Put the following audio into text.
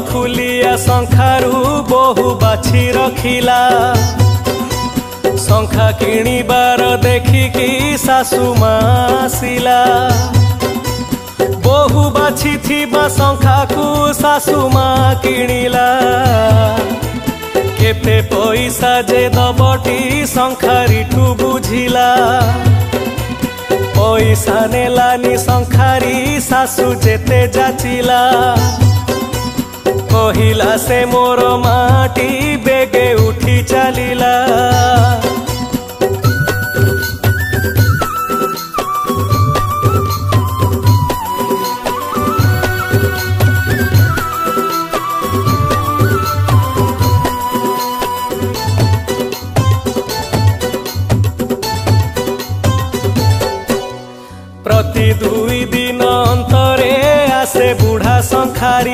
फुलिया शंखारू बहु बाछि रखिला। शंखा किणिबार देखिकी सासु मासिला। बहु बाछि थिबा शंखा को सासु मा किणिला। केते पैसा जे दबटी शंखारी ठू बुझिला। पैसा नेलानी शंखारी सासु जेते जाचिला। कहिला से मोर माटी बेगे उठी चलिला। प्रति 2 दिन अंतरे आसे बुढ़ा शंखारी।